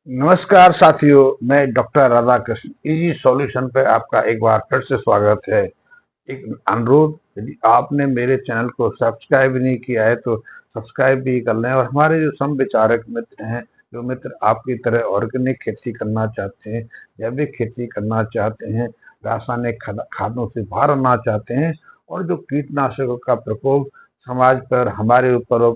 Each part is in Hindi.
नमस्कार साथियों, मैं डॉक्टर राधाकृष्ण इजी सॉल्यूशन पे आपका एक बार फिर से स्वागत है। एक अनुरोध, यदि आपने मेरे चैनल को सब्सक्राइब नहीं किया है तो सब्सक्राइब भी कर लें। और हमारे जो समविचारक मित्र हैं, जो मित्र आपकी तरह ऑर्गेनिक खेती करना चाहते हैं, जैविक खेती करना चाहते हैं, रासायनिक खादों से बाहर आना चाहते हैं और जो कीटनाशकों का प्रकोप समाज पर, हमारे ऊपर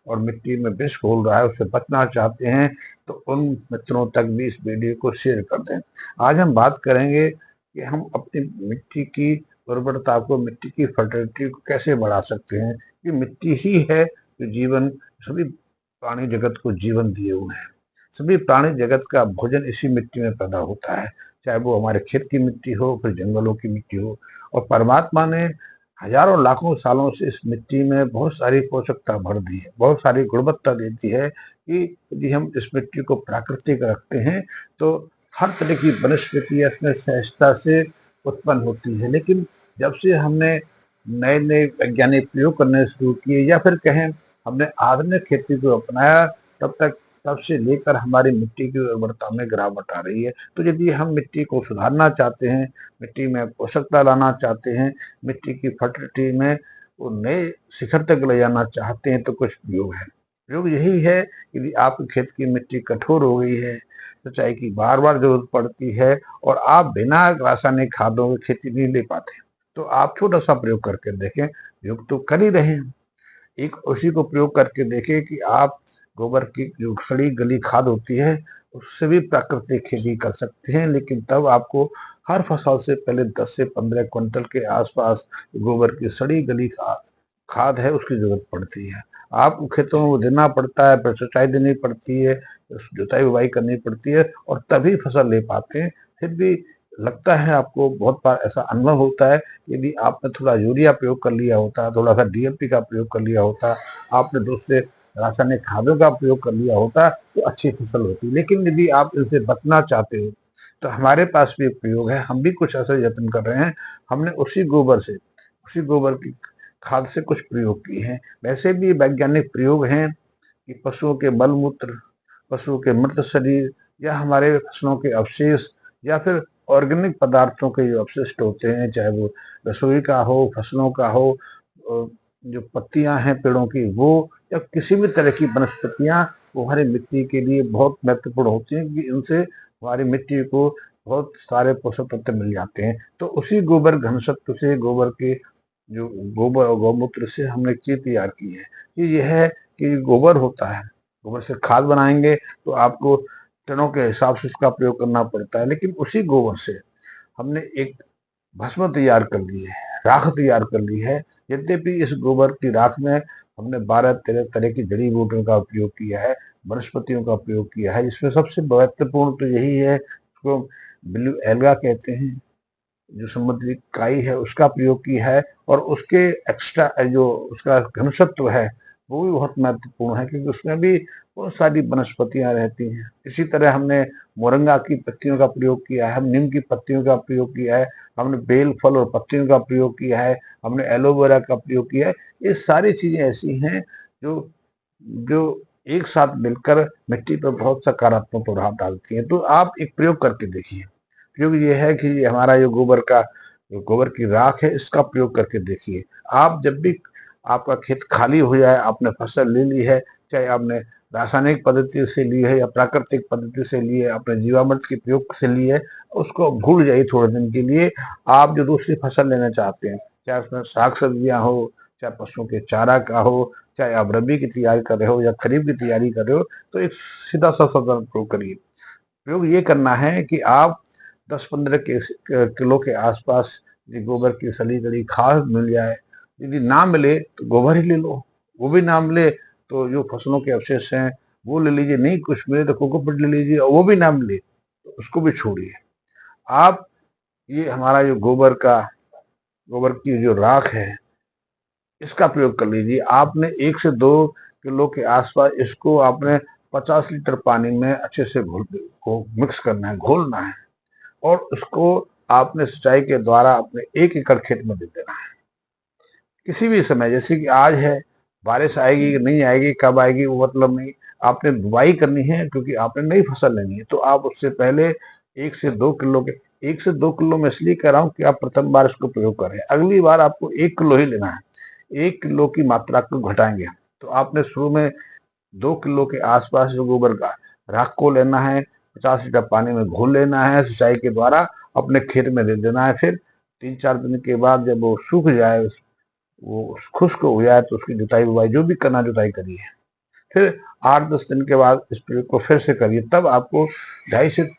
और मिट्टी में विष घोल रहा है, उससे बचना चाहते हैं, तो उन मित्रों तक भी इस वीडियो को शेयर कर दें। आज हम बात करेंगे कि हम अपनी मिट्टी की उर्वरता को, मिट्टी की फर्टिलिटी को कैसे बढ़ा सकते हैं। कि मिट्टी ही है जो जीवन, सभी प्राणी जगत को जीवन दिए हुए हैं। सभी प्राणी जगत का भोजन इसी मिट्टी में पैदा होता है, चाहे वो हमारे खेत की मिट्टी हो, फिर जंगलों की मिट्टी हो। और परमात्मा ने हजारों लाखों सालों से इस मिट्टी में बहुत सारी पोषकता भर दी है, बहुत सारी गुणवत्ता देती है कि यदि हम इस मिट्टी को प्राकृतिक रखते हैं तो हर तरह की वनस्पति इसमें सहजता से उत्पन्न होती है। लेकिन जब से हमने नए नए वैज्ञानिक प्रयोग करने शुरू किए, या फिर कहें हमने आधुनिक खेती को अपनाया, तब से लेकर हमारी मिट्टी की उर्वरता में गिरावट आ रही है। तो यदि हम मिट्टी को सुधारना चाहते हैं, मिट्टी में पोषकता लाना चाहते हैं, मिट्टी की फर्टिलिटी में वो नए शिखर तक ले जाना चाहते हैं, तो कुछ प्रयोग है। प्रयोग यही है, यदि आपके खेत की मिट्टी कठोर हो गई है, सिंचाई की बार बार जरूरत पड़ती है और आप बिना रासायनिक खादों की खेती नहीं ले पाते, तो आप छोटा सा प्रयोग करके देखें। प्रयोग तो कर ही रहे हैं, एक उसी को प्रयोग करके देखें कि आप गोबर की जो सड़ी गली खाद होती है, उससे भी प्राकृतिक खेती कर सकते हैं। लेकिन तब आपको हर फसल से पहले 10 से 15 क्विंटल के आसपास गोबर की सड़ी गली खाद है, उसकी जरूरत पड़ती है। आपको खेतों में देना पड़ता है, फिर सिंचाई देनी पड़ती है, जुताई बुवाई करनी पड़ती है, और तभी फसल ले पाते हैं। फिर भी लगता है, आपको बहुत बार ऐसा अनुभव होता है, यदि आपने थोड़ा यूरिया प्रयोग कर लिया होता, थोड़ा सा डीएपी का प्रयोग कर लिया होता, आपने दूसरे रासायनिक खादों का प्रयोग कर लिया होता, तो अच्छी फसल होती। लेकिन यदि आप इनसे बचना चाहते हो, तो हमारे पास भी प्रयोग है, हम भी कुछ ऐसे यत्न कर रहे हैं। हमने उसी गोबर की खाद से कुछ प्रयोग किए हैं। वैसे भी वैज्ञानिक प्रयोग हैं कि पशुओं के मल मूत्र, पशुओं के मृत शरीर, या हमारे फसलों के अवशेष, या फिर ऑर्गेनिक पदार्थों के जो अपशिष्ट होते हैं, चाहे वो रसोई का हो, फसलों का हो, जो पत्तियां हैं पेड़ों की वो, या किसी भी तरह की वनस्पतियां, वो हमारी मिट्टी के लिए बहुत महत्वपूर्ण होती हैं, क्योंकि इनसे हमारी मिट्टी को बहुत सारे पोषक तत्व मिल जाते हैं। तो उसी गोबर घनसत्व से, गोबर के जो गोबर और गौमूत्र से हमने चीज तैयार की है। कि यह है कि गोबर होता है, गोबर से खाद बनाएंगे तो आपको टनों के हिसाब से उसका प्रयोग करना पड़ता है। लेकिन उसी गोबर से हमने एक भस्म तैयार कर ली है, राख तैयार कर ली है। यद्यपि इस गोबर की राख में हमने 12-13 तरह की जड़ी बूटियों का उपयोग किया है, वनस्पतियों का प्रयोग किया है। इसमें सबसे महत्वपूर्ण तो यही है, उसको ब्लू एल्गा कहते हैं, जो समुद्री काई है, उसका प्रयोग किया है। और उसके एक्स्ट्रा जो उसका घनसत्व है, वो भी बहुत महत्वपूर्ण है, क्योंकि उसमें भी बहुत सारी वनस्पतियां रहती हैं। इसी तरह हमने मोरंगा की पत्तियों का प्रयोग किया है, हम नीम की पत्तियों का प्रयोग किया है, हमने बेल फल और पत्तियों का प्रयोग किया है, हमने एलोवेरा का प्रयोग किया है। ये सारी चीजें ऐसी हैं जो जो एक साथ मिलकर मिट्टी पर बहुत सकारात्मक प्रभाव डालती हैं। तो आप एक प्रयोग करके देखिए। प्रयोग ये है कि हमारा जो गोबर की राख है, इसका प्रयोग करके देखिए। आप जब भी आपका खेत खाली हो जाए, आपने फसल ले ली है, चाहे आपने रासायनिक पद्धति से ली है या प्राकृतिक पद्धति से ली है, आपने जीवामृत के प्रयोग से ली है, उसको भूल जाइए थोड़े दिन के लिए। आप जो दूसरी फसल लेना चाहते हैं, चाहे उसमें साग सब्जियां हो, चाहे पशुओं के चारा का हो, चाहे आप रबी की तैयारी कर रहे हो या खरीफ की तैयारी कर रहे हो, तो एक सीधा सा साधारण प्रयोग करिए। प्रयोग ये करना है कि आप 10-15 किलो के आसपास ये गोबर की सली गली खाद मिल जाए। यदि ना मिले तो गोबर ही ले लो, वो भी ना मिले तो जो फसलों के अवशेष हैं वो ले लीजिए, नहीं कुछ मिले तो कोकोपीट ले लीजिए, और वो भी ना मिले तो उसको भी छोड़िए। आप ये हमारा जो गोबर की जो राख है, इसका प्रयोग कर लीजिए। आपने 1 से 2 किलो के आसपास इसको आपने 50 लीटर पानी में अच्छे से मिक्स करना है, घोलना है, और उसको आपने सिंचाई के द्वारा अपने 1 एकड़ खेत में दे देना है। किसी भी समय, जैसे कि आज है, बारिश आएगी कि नहीं आएगी, कब आएगी वो मतलब नहीं, आपने बुवाई करनी है क्योंकि आपने नई फसल लेनी है, तो आप उससे पहले 1 से 2 किलो मैं इसलिए कह रहा हूँ कि आप प्रथम बार इसको प्रयोग कर रहे हैं। अगली बार आपको 1 किलो ही लेना है। 1 किलो की मात्रा को घटाएंगे। तो आपने शुरू में 2 किलो के आसपास जो गोबर का राख को लेना है, 50 लीटर पानी में घोल लेना है, सिंचाई के द्वारा अपने खेत में दे देना है। फिर 3-4 दिन के बाद जब वो सूख जाए, वो खुश्क हो जाए, तो उसकी जुताई बुवाई जो भी करना जुताई करिए। फिर 8-10 दिन के बाद इस प्रयोग को फिर से करिए। तब आपको 2.5 से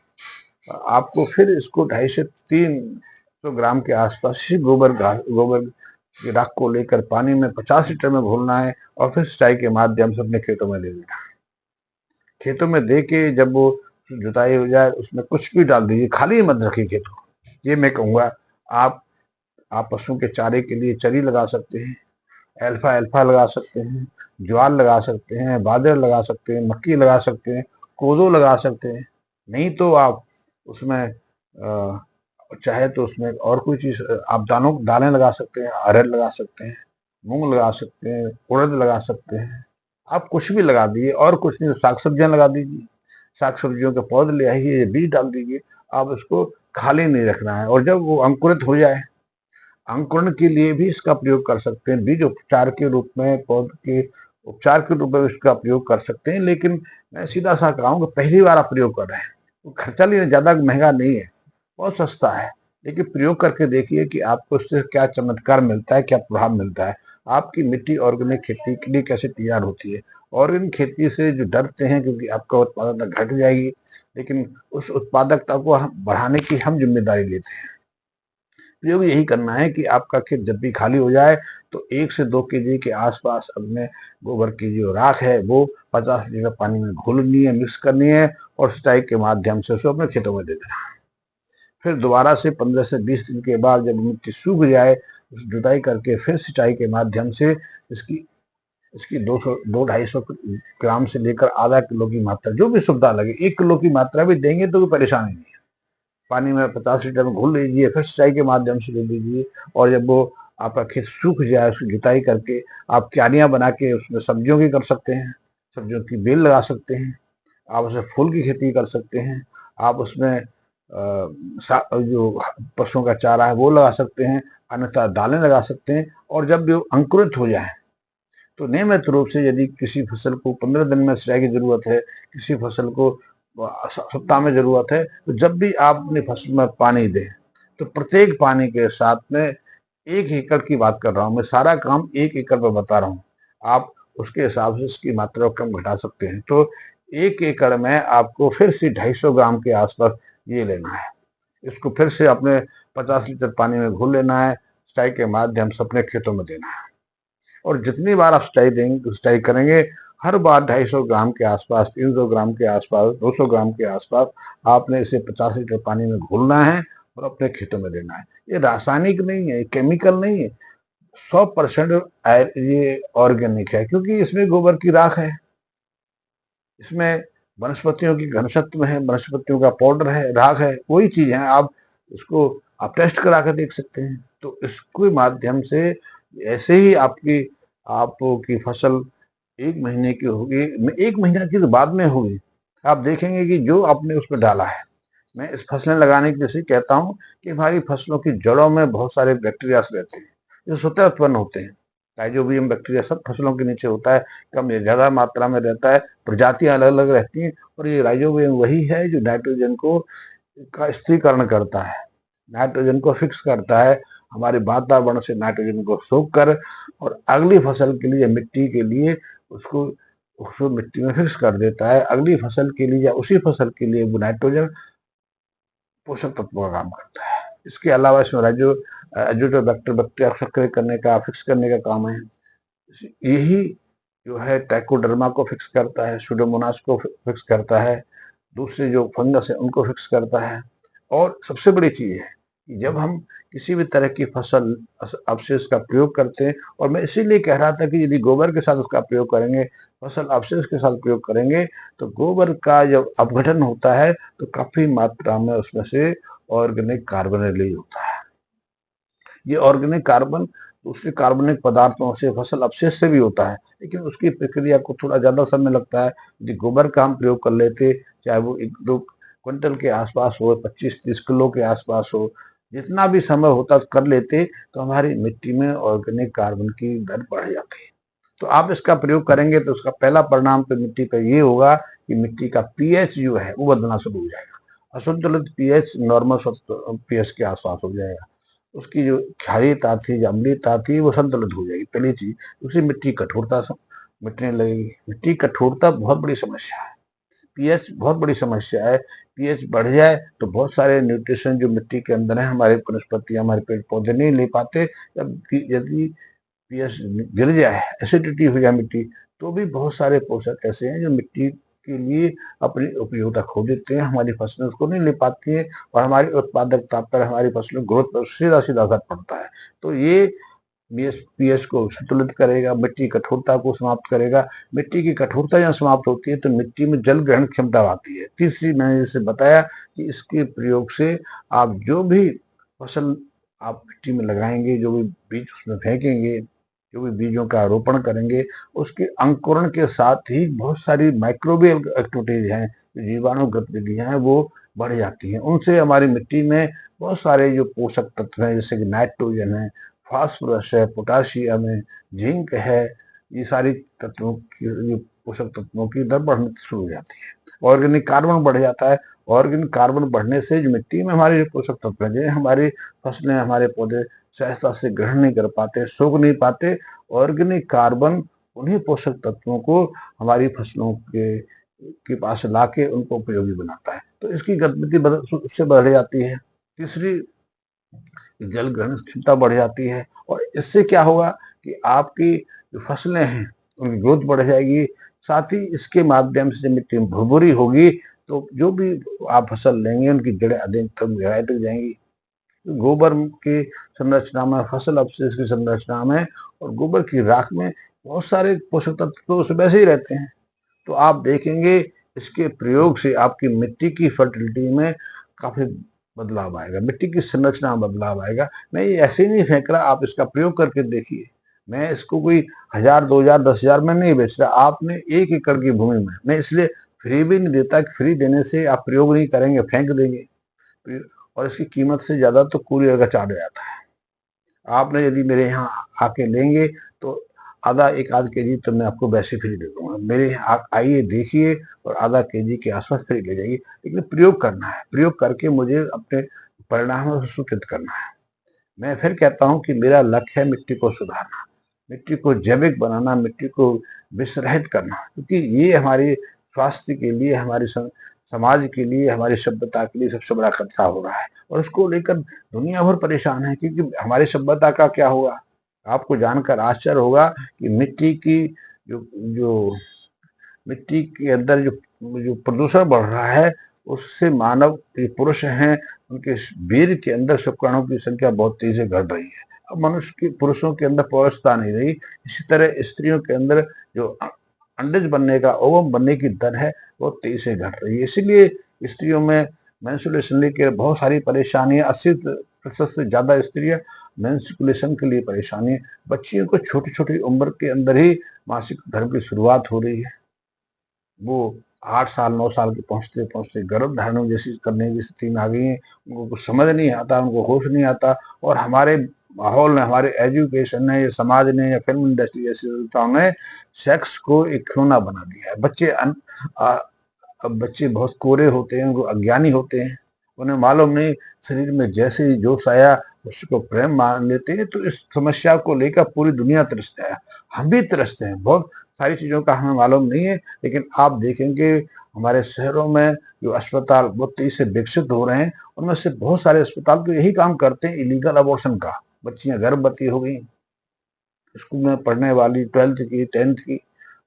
आपको फिर इसको 2.5 से 300 ग्राम के आसपास ही गोबर की राख को लेकर पानी में 50 लीटर में घोलना है और फिर सिंचाई के माध्यम से अपने खेतों में दे देना है। खेतों में दे के जब वो जुताई हो जाए उसमें कुछ भी डाल दीजिए, खाली मत रखिए खेतों को। ये मैं कहूँगा। आप आप पशुओं के चारे के लिए चरी लगा सकते हैं, अल्फा अल्फा लगा सकते हैं, ज्वार लगा सकते हैं, बाजरा लगा सकते हैं, मक्की लगा सकते हैं, कोदो लगा सकते हैं। नहीं तो आप उसमें चाहे तो उसमें और कोई चीज आप दालें लगा सकते हैं, अरहर लगा सकते हैं, मूंग लगा सकते हैं, उड़द लगा सकते हैं। आप कुछ भी लगा दीजिए, और कुछ नहीं तो साग सब्जियां लगा दीजिए। साग सब्जियों के पौधे ले आइए, बीज डाल दीजिए। आप उसको खाली नहीं रखना है। और जब वो अंकुरित हो जाए, अंकुरण के लिए भी इसका प्रयोग कर सकते हैं। बीज उपचार के रूप में, पौधे के उपचार के रूप में इसका प्रयोग कर सकते हैं। लेकिन मैं सीधा सा कहूँ कि पहली बार आप प्रयोग कर रहे हैं तो खर्चा लिए ज्यादा महंगा नहीं है, बहुत सस्ता है। लेकिन प्रयोग करके देखिए कि आपको इससे क्या चमत्कार मिलता है, क्या प्रभाव मिलता है। आपकी मिट्टी ऑर्गेनिक खेती के लिए कैसे तैयार होती है। ऑर्गेनिक खेती से जो डरते हैं क्योंकि आपका उत्पादकता घट जाएगी, लेकिन उस उत्पादकता को हम बढ़ाने की हम जिम्मेदारी लेते हैं। प्रयोग यही करना है कि आपका खेत जब भी खाली हो जाए तो 1 से 2 केजी के आसपास अपने गोबर की जो राख है वो 50 लीटर पानी में घोलनी है, मिक्स करनी है और सिंचाई के माध्यम से उसे अपने खेतों में दे देना है। फिर दोबारा से 15 से 20 दिन के बाद जब मिट्टी सूख जाए, उस जुताई करके फिर सिंचाई के माध्यम से इसकी इसकी 200-250 ग्राम से लेकर आधा किलो की मात्रा, जो भी सुविधा लगे, 1 किलो की मात्रा भी देंगे तो कोई परेशानी नहीं है। पानी में 50 लीटर में घोल लीजिए, फिर सिंचाई के माध्यम से दे दीजिए। और जब वो आपका खेत सूख जाए, उसकी जुताई करके आप क्यारियां बना के उसमें सब्जियों की कर सकते हैं, सब्जियों की बेल लगा सकते हैं, आप उसमें फूल की खेती कर सकते हैं, आप उसमें जो पशुओं का चारा है वो लगा सकते हैं, अन्यथा दालें लगा सकते हैं। और जब वो अंकुरित हो जाए तो नियमित रूप से, यदि किसी फसल को 15 दिन में सिंचाई की जरूरत है, किसी फसल को सप्ताह में जरूरत है, तो जब भी आप अपनी फसल में पानी दें तो प्रत्येक पानी के साथ में 1 एकड़ की बात कर रहा हूं मैं, सारा काम 1 एकड़ पर बता रहा हूं। आप उसके हिसाब से इसकी मात्रा को कम घटा सकते हैं। तो 1 एकड़ में आपको फिर से 250 ग्राम के आसपास ये लेना है। इसको फिर से अपने 50 लीटर पानी में घोल लेना है, सिंचाई के माध्यम से अपने खेतों में देना है। और जितनी बार आप सिंचाई करेंगे, हर बार 250 ग्राम के आसपास, 300 ग्राम के आसपास, 200 ग्राम के आसपास आपने इसे 50 लीटर पानी में घोलना है और अपने खेतों में देना है। ये रासायनिक नहीं है, केमिकल नहीं है, 100% ये ऑर्गेनिक है, क्योंकि इसमें गोबर की राख है, इसमें वनस्पतियों की घनसत्व है, वनस्पतियों का पाउडर है, राख है, वही चीज है। आप इसको आप टेस्ट करा कर देख सकते हैं। तो इसके माध्यम से ऐसे ही आपकी फसल 1 महीने की होगी, 1 महीना की तो बाद में होगी। आप देखेंगे कि जो आपने उसमें डाला है, मैं इस फसलें लगाने की जैसे कहता हूँ कि हमारी फसलों की जड़ों में बहुत सारे बैक्टीरिया रहते हैं जो स्वतः उत्पन्न होते हैं। राइजोबियम बैक्टीरिया सब फसलों के नीचे होता है, कम या ज्यादा मात्रा में रहता है, प्रजातियां अलग अलग रहती हैं। और ये राइजोबियम वही है जो नाइट्रोजन को का स्थिरीकरण करता है, नाइट्रोजन को फिक्स करता है, हमारे वातावरण से नाइट्रोजन को सोख कर और अगली फसल के लिए, मिट्टी के लिए उसको उसको मिट्टी में फिक्स कर देता है। अगली फसल के लिए या उसी फसल के लिए वो नाइट्रोजन पोषक तत्वों का काम करता है। इसके अलावा इसमें एजोटोबैक्टर बैक्टीरिया सक्रिय करने का, फिक्स करने का काम है। यही जो है ट्राइकोडर्मा को फिक्स करता है, सुडोमोनास को फिक्स करता है, दूसरे जो फंगस है उनको फिक्स करता है। और सबसे बड़ी चीज है कि जब हम किसी भी तरह की फसल अवशेष का प्रयोग करते हैं, और मैं इसीलिए कह रहा था कि यदि गोबर के साथ उसका प्रयोग करेंगे, फसल अवशेष के साथ प्रयोग करेंगे, तो गोबर का जब अपघटन होता है तो काफी मात्रा में उसमें से ऑर्गेनिक कार्बन रिलीज होता है। ये ऑर्गेनिक कार्बन दूसरे कार्बनिक पदार्थों से, फसल अपशिष्ट से भी होता है, लेकिन उसकी प्रक्रिया को थोड़ा ज़्यादा समय लगता है। यदि गोबर का हम प्रयोग कर लेते, चाहे वो 1-2 क्विंटल के आसपास हो, 25-30 किलो के आसपास हो, जितना भी समय होता कर लेते, तो हमारी मिट्टी में ऑर्गेनिक कार्बन की दर बढ़ जाती। तो आप इसका प्रयोग करेंगे तो उसका पहला परिणाम तो मिट्टी पर ये होगा कि मिट्टी का पीएच जो है वो बदलना शुरू हो जाएगा। असंतुलित पीएच नॉर्मल पीएच के आसपास हो जाएगा। उसकी जो क्षारीयता थी, जो अम्लीयता थी, वो संतुलित हो जाएगी, पहली चीज। दूसरी, मिट्टी कठोरता मिटने लगेगी। मिट्टी कठोरता बहुत बड़ी समस्या है। पीएच बहुत बड़ी समस्या है। पीएच बढ़ जाए तो बहुत सारे न्यूट्रिशन जो मिट्टी के अंदर है, हमारे वनस्पतियां, हमारे पेड़ पौधे नहीं ले पाते। यदि पीएच गिर जाए, एसिडिटी हो जाए मिट्टी, तो भी बहुत सारे पोषक ऐसे हैं जो मिट्टी के लिए अपनी उपयोगिता खो देते हैं, हमारी फसलें उसको नहीं ले पाती हैं और हमारी उत्पादकता पर, हमारी फसलों ग्रोथ पर सीधा सीधा असर पड़ता है। तो ये पीएच को संतुलित करेगा, मिट्टी की कठोरता को समाप्त करेगा। मिट्टी की कठोरता जहाँ समाप्त होती है तो मिट्टी में जल ग्रहण क्षमता आती है। तीसरी, मैंने जैसे बताया कि इसके प्रयोग से आप जो भी फसल आप मिट्टी में लगाएंगे, जो भी बीज उसमें फेंकेंगे, जो भी बीजों का रोपण करेंगे, उसके अंकुरण के साथ ही बहुत सारी माइक्रोबियल एक्टिविटीज हैं, जीवाणु गतिविधियां हैं, वो बढ़ जाती हैं। उनसे हमारी मिट्टी में बहुत सारे जो पोषक तत्व हैं, जैसे कि नाइट्रोजन है, फास्फोरस है, पोटाशियम है, जिंक है, ये सारी तत्वों की, ये पोषक तत्वों की दर बढ़नी शुरू हो जाती है। ऑर्गेनिक कार्बन बढ़ जाता है। ऑर्गेनिक कार्बन बढ़ने से जो मिट्टी में हमारे जो पोषक तत्व हैं, हमारी फसलें, हमारे पौधे सहजता से ग्रहण नहीं कर पाते, सोख नहीं पाते। ऑर्गेनिक कार्बन उन्हीं पोषक तत्वों को हमारी फसलों के पास लाके उनको उपयोगी बनाता है, तो इसकी गतिविधि उससे बढ़ जाती है। तीसरी, जल ग्रहण क्षमता बढ़ जाती है और इससे क्या होगा कि आपकी जो फसलें हैं उनकी ग्रोथ बढ़ जाएगी। साथ ही इसके माध्यम से जब मिट्टी में भुरभुरी होगी तो जो भी आप फसल लेंगे उनकी जड़ें अधिक तक गहराई तक जाएंगी। गोबर की संरचना में, फसल अपशिष्ट की संरचना में और गोबर की राख में बहुत सारे पोषक तत्व तो उसमें वैसे ही रहते हैं। तो आप देखेंगे इसके प्रयोग से आपकी मिट्टी की फर्टिलिटी में काफी बदलाव आएगा, मिट्टी की संरचना में बदलाव आएगा। मैं ये ऐसे ही नहीं फेंक रहा, आप इसका प्रयोग करके देखिए। मैं इसको कोई 1000, 2000, 10,000 में नहीं बेच रहा। आपने 1 एकड़ की भूमि में, मैं इसलिए फ्री भी नहीं देता कि फ्री देने से आप प्रयोग नहीं करेंगे, फेंक देंगे, और इसकी कीमत से ज्यादा तो कूरियर का चार्ज आता है। आपने यदि मेरे यहाँ आके लेंगे तो एक आध केजी तो मैं आपको वैसे फ्री दे दूंगा। मेरे यहाँ आइए, देखिए और आधा केजी के आसपास फ्री ले जाइए, लेकिन प्रयोग करना है। प्रयोग करके मुझे अपने परिणामों से सूचित करना है। मैं फिर कहता हूँ कि मेरा लक्ष्य है मिट्टी को सुधारना, मिट्टी को जैविक बनाना, मिट्टी को विषरहित करना, क्योंकि ये हमारे स्वास्थ्य के लिए, हमारे समाज के लिए, हमारी सभ्यता के लिए सबसे बड़ा खतरा हो रहा है। और उसको लेकर दुनिया भर परेशान है, क्योंकि हमारी सभ्यता का क्या होगा, आपको जानकर आश्चर्य होगा कि मिट्टी की जो जो मिट्टी के अंदर जो जो प्रदूषण बढ़ रहा है, उससे मानव, जो पुरुष हैं, उनके वीर्य के अंदर शुक्राणुओं की संख्या बहुत तेजी से घट रही है। अब मनुष्य के, पुरुषों के अंदर पौरुषता नहीं रही, इसी तरह स्त्रियों के अंदर जो अंडज बनने का, ओवम बनने की दर है, वो तेजी से घट रही है। इसीलिए स्त्रियों में मेंस्ट्रुएशन लेकर बहुत सारी परेशानियां, 80% से ज्यादा स्त्रियां मेंस्ट्रुएशन के लिए परेशानी है। बच्चियों को छोटी छोटी उम्र के अंदर ही मासिक धर्म की शुरुआत हो रही है। वो 8 साल 9 साल के पहुंचते पहुंचते गर्भ धारण जैसी करने की स्थिति में आ गई है। उनको कुछ समझ नहीं आता, उनको होश नहीं आता। और हमारे माहौल ने, हमारे एजुकेशन ने, या समाज ने, या फिल्म इंडस्ट्री जैसी संस्थाओं ने सेक्स को एक खिलौना बना दिया है। अब बच्चे बहुत कोरे होते हैं, उनको अज्ञानी होते हैं, उन्हें मालूम नहीं, शरीर में जैसे ही जोश आया उसको प्रेम मान लेते हैं। तो इस समस्या को लेकर पूरी दुनिया त्रस्त है, हम भी त्रस्त हैं। बहुत सारी चीजों का हमें मालूम नहीं है, लेकिन आप देखेंगे हमारे शहरों में जो अस्पताल बहुत तेजी से विकसित हो रहे हैं, उनमें से बहुत सारे अस्पताल तो यही काम करते हैं, इलीगल अबॉर्शन का। बच्चियां गर्भवती हो गई, स्कूल में पढ़ने वाली 12th की, 10th की,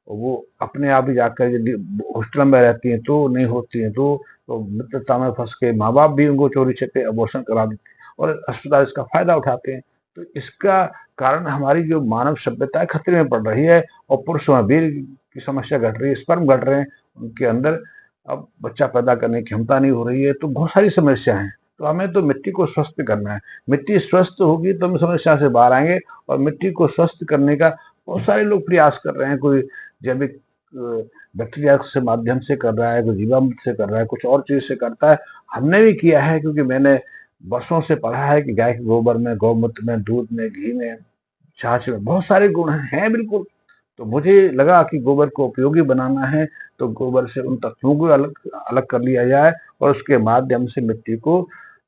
वो अपने आप ही जाकर, यदि हॉस्टल में रहती हैं तो नहीं होती हैं तो मित्रता में फंस के माँ बाप भी उनको चोरी छिपे अबॉर्शन करा देते हैं और अस्पताल इसका फायदा उठाते हैं। तो इसका कारण हमारी जो मानव सभ्यता है खतरे में पड़ रही है, और पुरुष में वीर की समस्या घट रही है, स्पर्म घट रहे हैं उनके अंदर, अब बच्चा पैदा करने की क्षमता नहीं हो रही है। तो बहुत सारी समस्या है। तो हमें तो मिट्टी को स्वस्थ करना है। मिट्टी स्वस्थ होगी तो हम समस्या से बाहर आएंगे। और मिट्टी को स्वस्थ करने का बहुत सारे लोग प्रयास कर रहे हैं। कोई जैविक बैक्टीरिया से माध्यम से कर रहा है, कोई जीवामृत से कर रहा है, कुछ और चीज से करता है। हमने भी किया है, क्योंकि मैंने वर्षों से पढ़ा है कि गाय के गोबर में, गौमूत्र में, दूध में, घी में, छाछ में बहुत सारे गुण हैं बिल्कुल। तो मुझे लगा कि गोबर को उपयोगी बनाना है, तो गोबर से उन तत्वों को अलग अलग कर लिया जाए और उसके माध्यम से मिट्टी को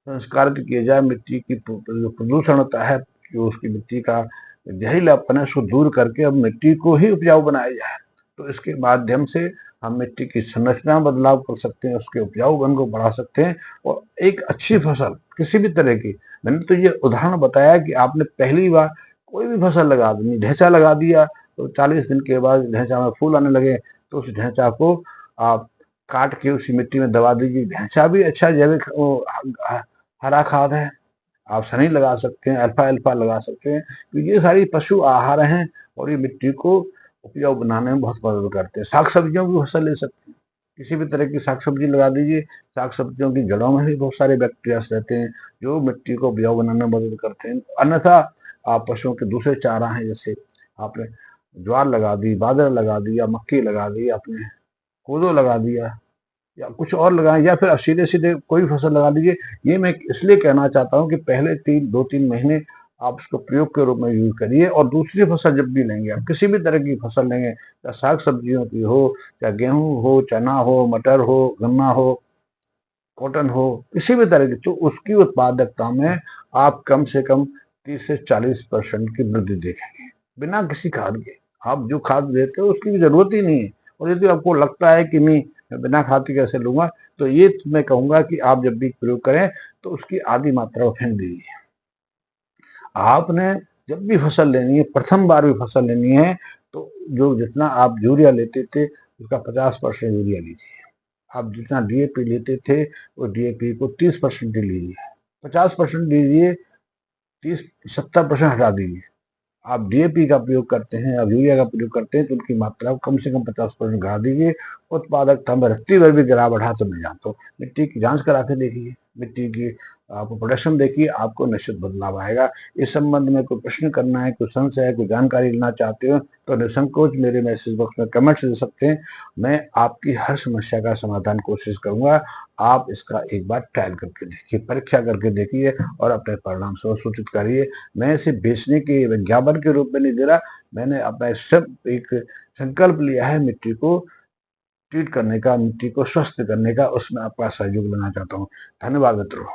संस्कारित किया जाए। मिट्टी की जो प्रदूषण होता है, जो उसकी मिट्टी का जहरीलापन है, उसको दूर करके अब मिट्टी को ही उपजाऊ बनाया जाए। तो इसके माध्यम से हम मिट्टी की संरचना में बदलाव कर सकते हैं, उसके उपजाऊपन को बढ़ा सकते हैं और एक अच्छी फसल किसी भी तरह की, मैंने तो ये उदाहरण बताया कि आपने पहली बार कोई भी फसल लगा दी, ढैंचा लगा दिया, तो 40 दिन के बाद ढैंचा में फूल आने लगे, तो उस ढैंचा को आप काट के उसी मिट्टी में दबा दीजिए। ढैंचा भी अच्छा जैविक हरा खाद है। आप सनी लगा सकते हैं, अल्फा अल्फा लगा सकते हैं। तो ये सारी पशु आहार हैं और ये मिट्टी को उपजाऊ बनाने में बहुत मदद करते हैं। साग सब्जियों की फसल ले सकते हैं, किसी भी तरह की साग सब्जी लगा दीजिए। साग सब्जियों की जड़ों में भी बहुत सारे बैक्टीरिया रहते हैं जो मिट्टी को उपजाऊ बनाने में मदद करते हैं। अन्यथा आप पशुओं के दूसरे चारा हैं, जैसे आपने ज्वार लगा दी, बाजरा लगा दिया, मक्की लगा दी, आपने कोदो लगा दिया या कुछ और लगाएं, या फिर आप सीधे सीधे कोई फसल लगा दीजिए। ये मैं इसलिए कहना चाहता हूँ कि पहले 2-3 महीने आप उसको प्रयोग के रूप में यूज करिए, और दूसरी फसल जब भी लेंगे, आप किसी भी तरह की फसल लेंगे, चाहे साग सब्जियों की हो, चाहे गेहूं हो, चना हो, मटर हो, गन्ना हो, कॉटन हो, किसी भी तरह की, तो उसकी उत्पादकता में आप कम से कम 30 से 40% की वृद्धि देखेंगे, बिना किसी खाद के। आप जो खाद देते हो उसकी भी जरूरत ही नहीं है। और यदि आपको लगता है कि नहीं मैं बिना खाद के कैसे लूंगा, तो ये मैं कहूंगा कि आप जब भी प्रयोग करें तो उसकी आधी मात्रा को फेंक दीजिए। आपने जब भी फसल लेनी है, प्रथम बार भी फसल लेनी है, तो जो जितना आप यूरिया लेते थे उसका 50% यूरिया लीजिए। आप जितना डीएपी लेते थे वो डीएपी को 30% लीजिए, 50% लीजिए, 30-70% हटा दीजिए। आप डीएपी का प्रयोग करते हैं, आप यूरिया का प्रयोग करते हैं, तो उनकी मात्रा को कम से कम 50% बढ़ा दीजिए। उत्पादकता में रत्ती भर भी गिरावट है तो मैं जानता हूँ। मिट्टी की जांच करा के देखिए, मिट्टी की आप प्रोडक्शन देखिए, आपको निश्चित बदलाव आएगा। इस संबंध में कोई प्रश्न करना है, कोई संशय है, कोई जानकारी लेना चाहते हो, तो निसंकोच मेरे मैसेज बॉक्स में कमेंट्स दे सकते हैं। मैं आपकी हर समस्या का समाधान कोशिश करूंगा। आप इसका एक बार ट्रायल करके देखिए, परीक्षा करके देखिए और अपने परिणाम से सूचित करिए। मैं इसे बेचने के विज्ञापन के रूप में नहीं दे रहा, मैंने अपना सिर्फ एक संकल्प लिया है मिट्टी को ट्रीट करने का, मिट्टी को स्वस्थ करने का, उसमें आपका सहयोग लेना चाहता हूँ। धन्यवाद मित्रों।